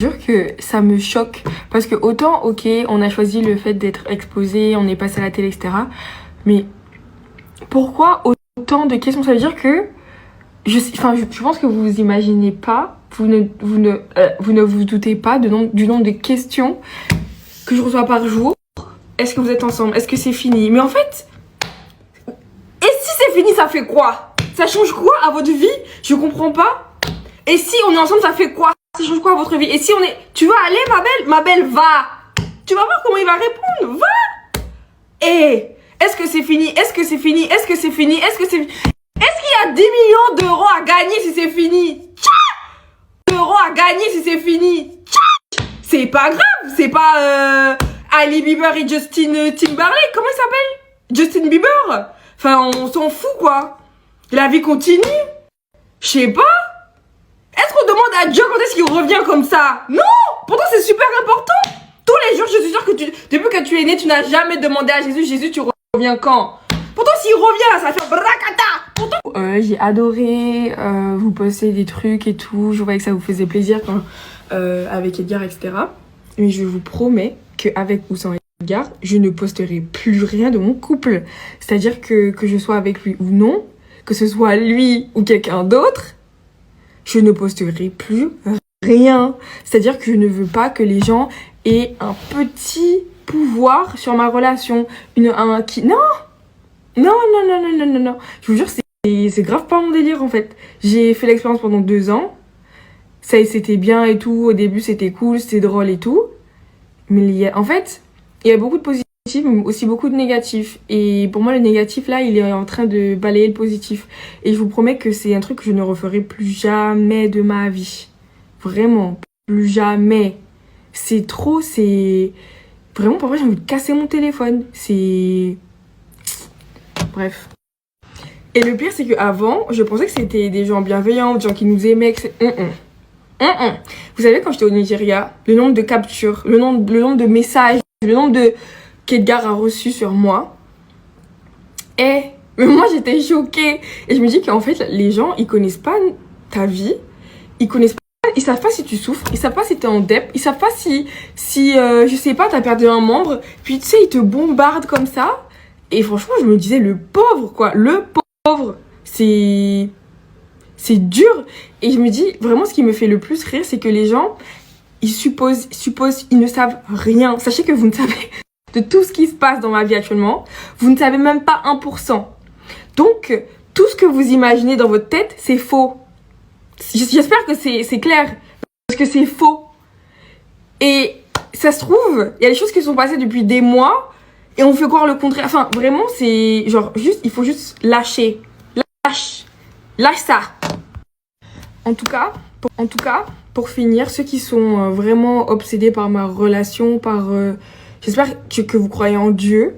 jure que ça me choque parce que autant ok on a choisi le fait d'être exposé, on est passé à la télé etc, mais pourquoi autant de questions? Ça veut dire que je pense que vous vous imaginez pas, vous ne vous doutez pas du nombre de questions que je reçois par jour. Est-ce que vous êtes ensemble? Est-ce que c'est fini? Mais en fait, et si c'est fini, ça fait quoi? Ça change quoi à votre vie? Je comprends pas. Et si on est ensemble, ça fait quoi? Ça change quoi à votre vie? Et si on est... Tu vas aller, ma belle? Ma belle, va! Tu vas voir comment il va répondre. Va! Et est-ce que c'est fini? Est-ce que c'est fini? Est-ce que c'est fini? Est-ce que c'est... Est-ce qu'il y a 10 millions d'euros à gagner si c'est fini? D'euros à gagner si c'est fini? C'est pas grave. C'est pas Ali Bieber et Justin Timberlake. Comment il s'appelle? Justin Bieber. Enfin, on s'en fout, quoi. La vie continue. Je sais pas. Est-ce qu'on demande à Dieu quand est-ce qu'il revient comme ça? Non! Pourtant, c'est super important. Tous les jours, je suis sûre que depuis que tu es né, tu n'as jamais demandé à Jésus, Jésus, tu reviens quand? Pourtant, s'il revient, ça va faire bracata. Pourtant... j'ai adoré vous poster des trucs et tout. Je voyais que ça vous faisait plaisir quand, avec Edgar, etc. Mais je vous promets qu'avec ou sans Edgar, je ne posterai plus rien de mon couple. C'est-à-dire que je sois avec lui ou non, que ce soit lui ou quelqu'un d'autre, je ne posterai plus rien. C'est-à-dire que je ne veux pas que les gens aient un petit pouvoir sur ma relation. Non, non. Je vous jure, c'est grave pas mon délire en fait. J'ai fait l'expérience pendant 2 ans. Ça, c'était bien et tout. Au début, c'était cool, c'était drôle et tout. Mais en fait, il y a beaucoup de positifs, mais aussi beaucoup de négatifs. Et pour moi, le négatif, là, il est en train de balayer le positif. Et je vous promets que c'est un truc que je ne referai plus jamais de ma vie. Vraiment, plus jamais. C'est trop, c'est... Vraiment, parfois, j'ai envie de casser mon téléphone. C'est... Bref. Et le pire, c'est qu'avant, je pensais que c'était des gens bienveillants, des gens qui nous aimaient, que Vous savez, quand j'étais au Nigeria, le nombre de captures, le nombre de messages, le nombre de qu'Edgar a reçu sur moi. Mais moi, j'étais choquée. Et je me dis qu'en fait, les gens, ils connaissent pas ta vie. Ils connaissent pas, ils savent pas si tu souffres. Ils savent pas si t'es en dep. Ils savent pas si je sais pas, t'as perdu un membre. Puis, tu sais, ils te bombardent comme ça. Et franchement, je me disais, le pauvre, quoi. Le pauvre. C'est dur. Et je me dis, vraiment, ce qui me fait le plus rire, c'est que les gens, ils supposent, ils ne savent rien. Sachez que vous ne savez de tout ce qui se passe dans ma vie actuellement. Vous ne savez même pas 1%. Donc, tout ce que vous imaginez dans votre tête, c'est faux. J'espère que c'est clair. Parce que c'est faux. Et ça se trouve, il y a des choses qui sont passées depuis des mois et on fait croire le contraire. Enfin, vraiment, c'est genre, il faut juste lâcher. Lâche ça. En tout cas, pour finir, ceux qui sont vraiment obsédés par ma relation, j'espère que vous croyez en Dieu.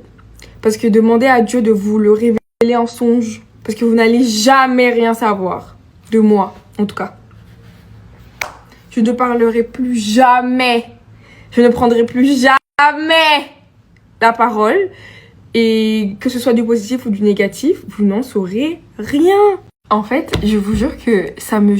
Parce que demandez à Dieu de vous le révéler en songe. Parce que vous n'allez jamais rien savoir. De moi, en tout cas. Je ne parlerai plus jamais. Je ne prendrai plus jamais la parole. Et que ce soit du positif ou du négatif, vous n'en saurez rien. En fait, je vous jure que ça me